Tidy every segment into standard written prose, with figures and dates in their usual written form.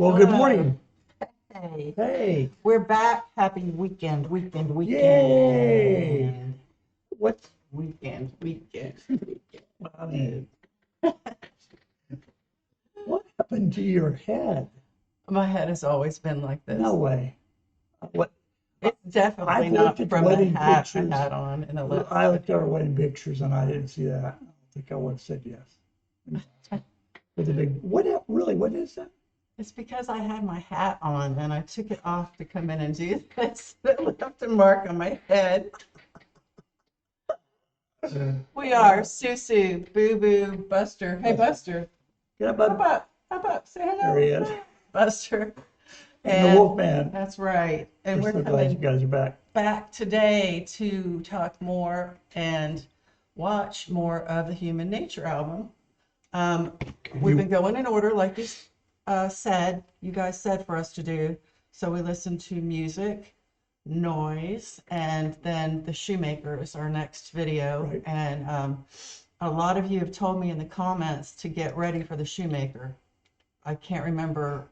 Well, good morning. Hey, Hey, we're back. Happy weekend. yay! What's, Weekend. I mean, what happened to your head? My head has always been like this. No way. What? It's definitely I've not looked at the from a wedding hat I pictures. had on in the left. I looked at our wedding pictures and I didn't see that. I don't think I would have said yes. With a big, what is that? It's because I had my hat on and I took it off to come in and do this. It left a mark on my head. We are Susu, Boo Boo, Buster. Hey, Buster. Get up, How bud. about say hello? There he is. Buster. And the Wolfman. That's right. And We're we're so glad you coming guys are back. back today to talk more and watch more of the Human Nature album. We've been going in order, like you guys said for us to do. So we listened to music, noise, and then the Shoemaker is our next video. Right. And a lot of you have told me in the comments to get ready for the Shoemaker. I can't remember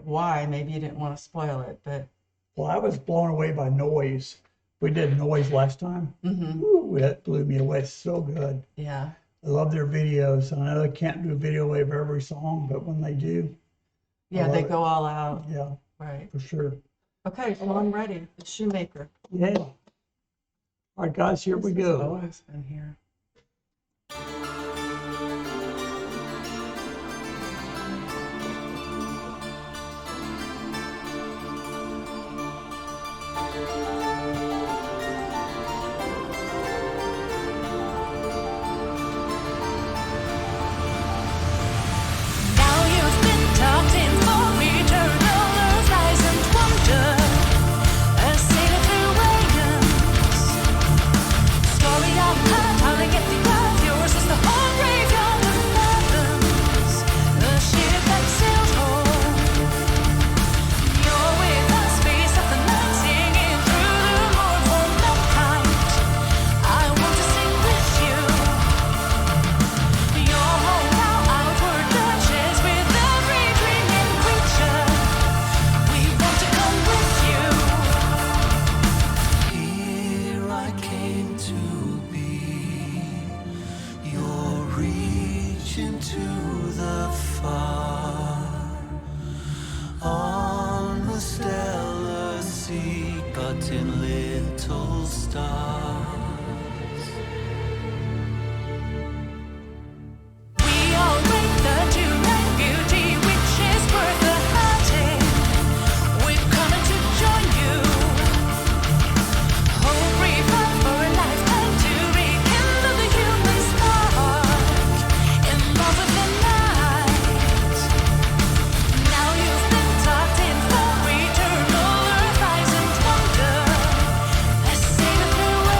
why. Maybe you didn't want to spoil it, but Well, I was blown away by noise. We did noise last time. Ooh, that blew me away so good. yeah. I love their videos. I know they can't do a video of every song, but when they do, Yeah, love they it. go all out. yeah, Right. for sure. Okay, so I'm ready. The Shoemaker. Yeah. All right, guys, here we This has go. always been here. Now you've been tucked in for eternal lies and wonder, a sailor through waves. Story I've heard, how they get the earth. Yours is the whole graveyard of heavens, a ship that sails home. You're with us, face of the night, singing through the mournful night. I want to sing with you. Your home now outward touches with every dreaming creature. We want to come with you. Here I came to be. You're reaching to the far on the stellar sea, but in little stars. We all bring the tonight beauty, which is worth the hunting. We've come to join you. Hope revive for a lifetime to rekindle the human spark in love with the night. Now you've been tucked in for eternal earth, eyes and wonder, a sailor through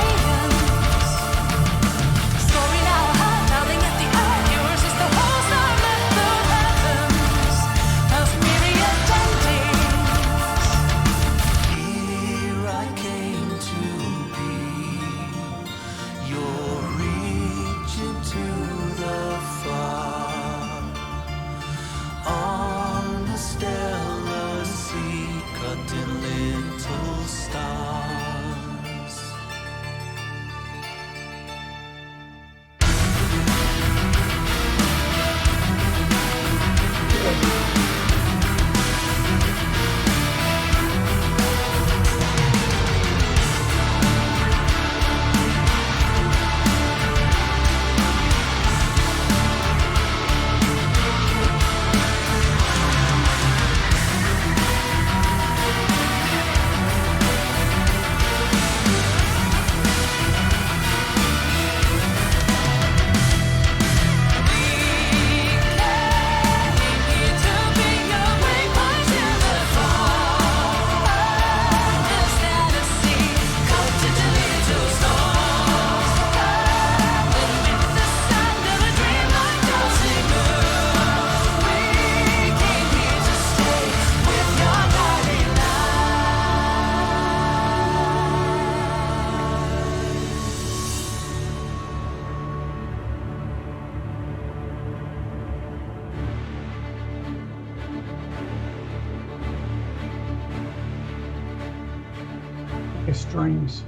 Extremes.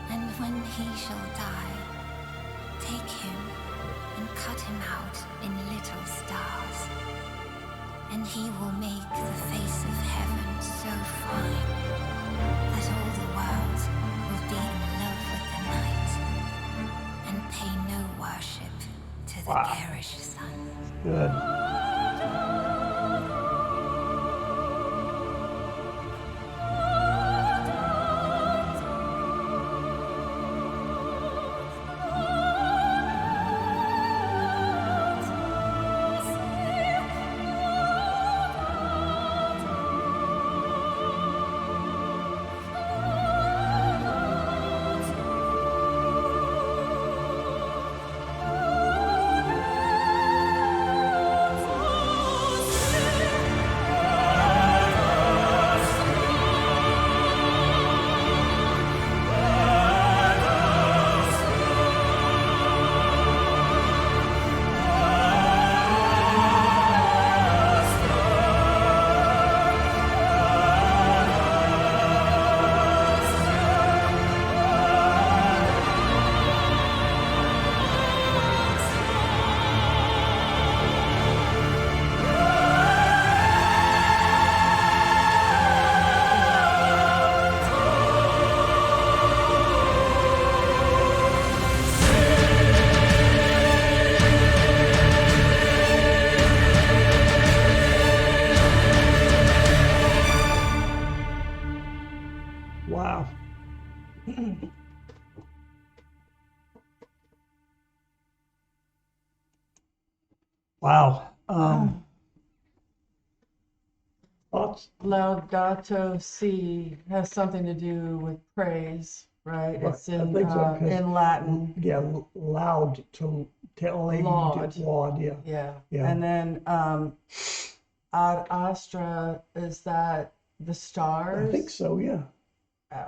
And when he shall die, take him and cut him out in little stars, and he will make the face of heaven so fine that all the world will be in love with the night and pay no worship to the Wow. garish sun. Good. Wow. Wow. Thoughts? Laudato Si has something to do with praise, right? Right, It's I in think so, 'cause- in Latin. Yeah, loud to Laud. laud, yeah. Yeah. Yeah. And then Ad Astra, is that the stars? I think so, yeah.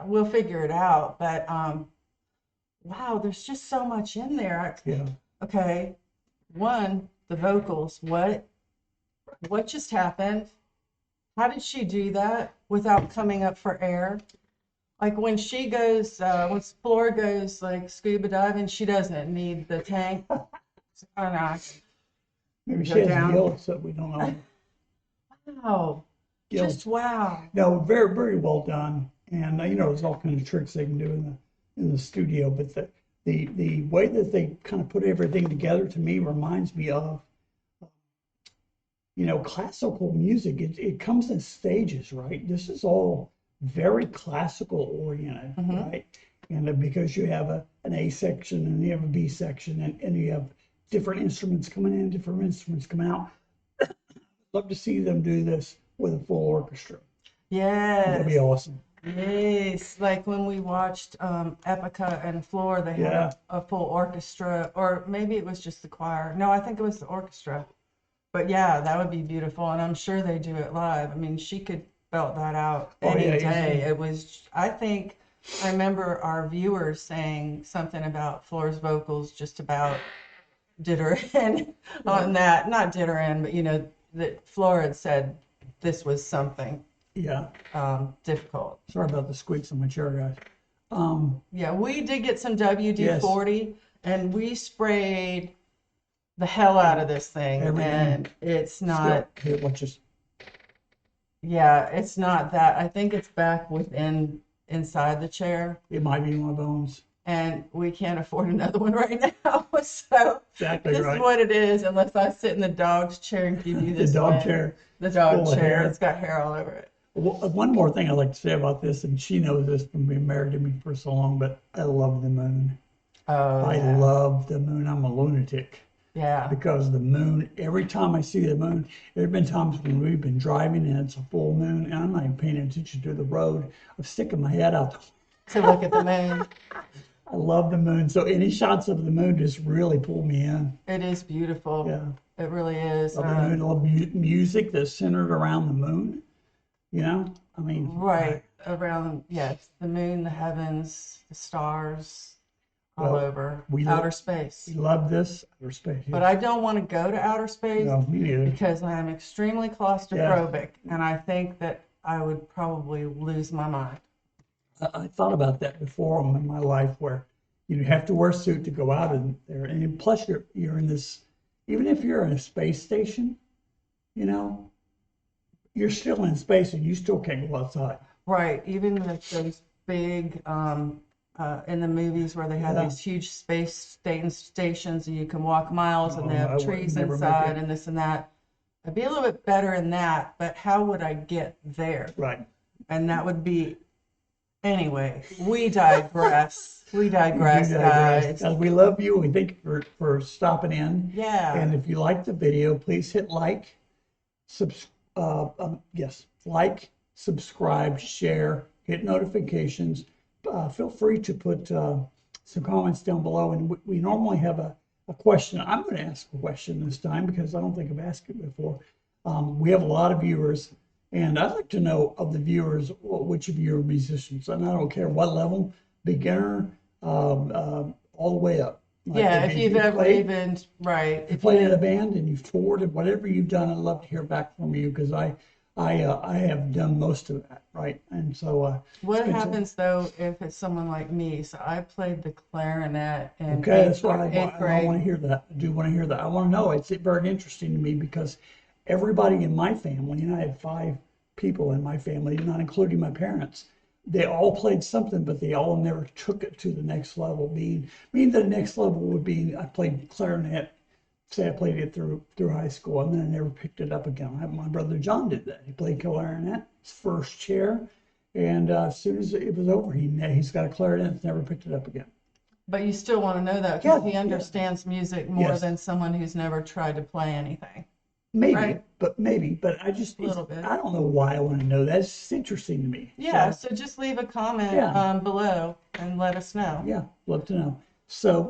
We'll figure it out, but wow, there's just so much in there. Yeah. Okay, one, the vocals. What just happened? How did she do that without coming up for air? Like when she goes, when Flora goes like scuba diving, she doesn't need the tank. Oh no. Maybe Go she has down. gills that we don't know. Wow. Gills. Just wow. No, very, very well done. And there's all kinds of tricks they can do in the studio, but the way that they kind of put everything together to me reminds me of classical music. It comes in stages, right? This is all very classical oriented, right? And because you have an A section and you have a B section and you have different instruments coming in, different instruments coming out. Love to see them do this with a full orchestra. That'd be Yes. awesome. Yes. Like when we watched Epica and Floor, they had Yeah. a full orchestra, or maybe it was just the choir. No, I think it was the orchestra. But yeah, that would be beautiful, and I'm sure they do it live. I mean, she could belt that out Oh, any yeah, day. easily. It was, I think, I remember our viewers saying something about Floor's vocals just about did her in on that. Not did her in, but that Floor had said this was something Yeah. difficult. Sorry about the squeaks on my chair, guys. Yeah, we did get some WD-40, and we sprayed the hell out of this thing, Everything. and it's not. Here, watch this. Yeah, it's not that. I think it's back inside the chair, It might be my bones. and we can't afford another one right now. So Exactly this right. is what it is, unless I sit in the dog's chair and give you The this dog one. chair. The dog full of chair. hair. It's got hair all over it. One more thing I'd like to say about this, and she knows this from being married to me for so long, but I love the moon. Oh, I yeah. love the moon. I'm a lunatic. Yeah. Because the moon, every time I see the moon, there have been times when we've been driving and it's a full moon and I'm not even paying attention to the road. I'm sticking my head out. To look at the moon. I love the moon. So any shots of the moon just really pull me in. It is beautiful. Yeah. It really is. Love the moon. I love music that's centered around the moon. I mean. Right. Around, yes, the moon, the heavens, the stars, all Well, over we outer space. We love this. Respect. But I don't want to go to outer space No, me neither. because I am extremely claustrophobic. And I think that I would probably lose my mind. I thought about that before in my life where you have to wear a suit to go out in there. And plus you're in this, even if you're in a space station, you know, you're still in space and you still can't go outside. Right, even with those big, in the movies where they have Yeah. these huge space stations and you can walk miles and they Oh, I have would trees never make inside it. and this and that. I'd be a little bit better in that, but how would I get there? Right. And that would be, anyway, we digress. We digress, You digress. guys. We love you. We thank you for stopping in. Yeah. And if you like the video, please hit like, like, subscribe, share, hit notifications. Feel free to put some comments down below. And we normally have a question. I'm going to ask a question this time because I don't think I've asked it before. We have a lot of viewers, and I'd like to know of the viewers which of you are musicians. And I don't care what level, beginner, all the way up. Like Yeah, if you've ever played, even, right. if you If played in you, a band and you've toured and whatever you've done, I'd love to hear back from you because I have done most of that, right? And so what it's good to- happens though if it's someone like me? So I played the clarinet in Okay, that's why eighth I grade. want to hear that. I do want to hear that. I want to know. It's very interesting to me because everybody in my family, and I had 5 people in my family, not including my parents, they all played something, but they all never took it to the next level. Mean the next level would be I played clarinet. Say I played it through high school, and then I never picked it up again. My brother John did that. He played clarinet, his first chair, and as soon as it was over, he's got a clarinet and never picked it up again. But you still want to know that because Yeah, he understands music more Yes. than someone who's never tried to play anything. Maybe, Right. but I just, A little bit. I don't know why I want to know that. It's just interesting to me. Yeah, So, so just leave a comment Yeah. below and let us know. yeah, love to know. So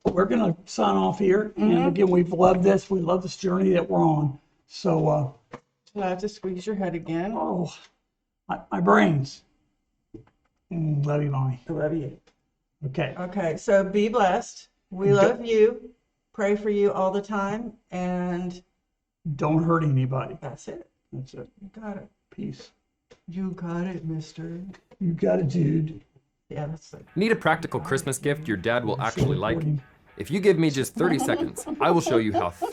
we're going to sign off here. Mm-hmm. And again, we've loved this. We love this journey that we're on. So, So I have to squeeze your head again. oh, my brains. Love you, Mommy. I love you. Okay. Okay, so be blessed. We love you. Pray for you all the time. And Don't hurt anybody. that's it. That's it. You got it. Peace. You got it, mister. You got it, dude. Yeah, that's it. Need a practical Christmas gift your dad will actually like? Recording. If you give me just 30 seconds, I will show you how thousands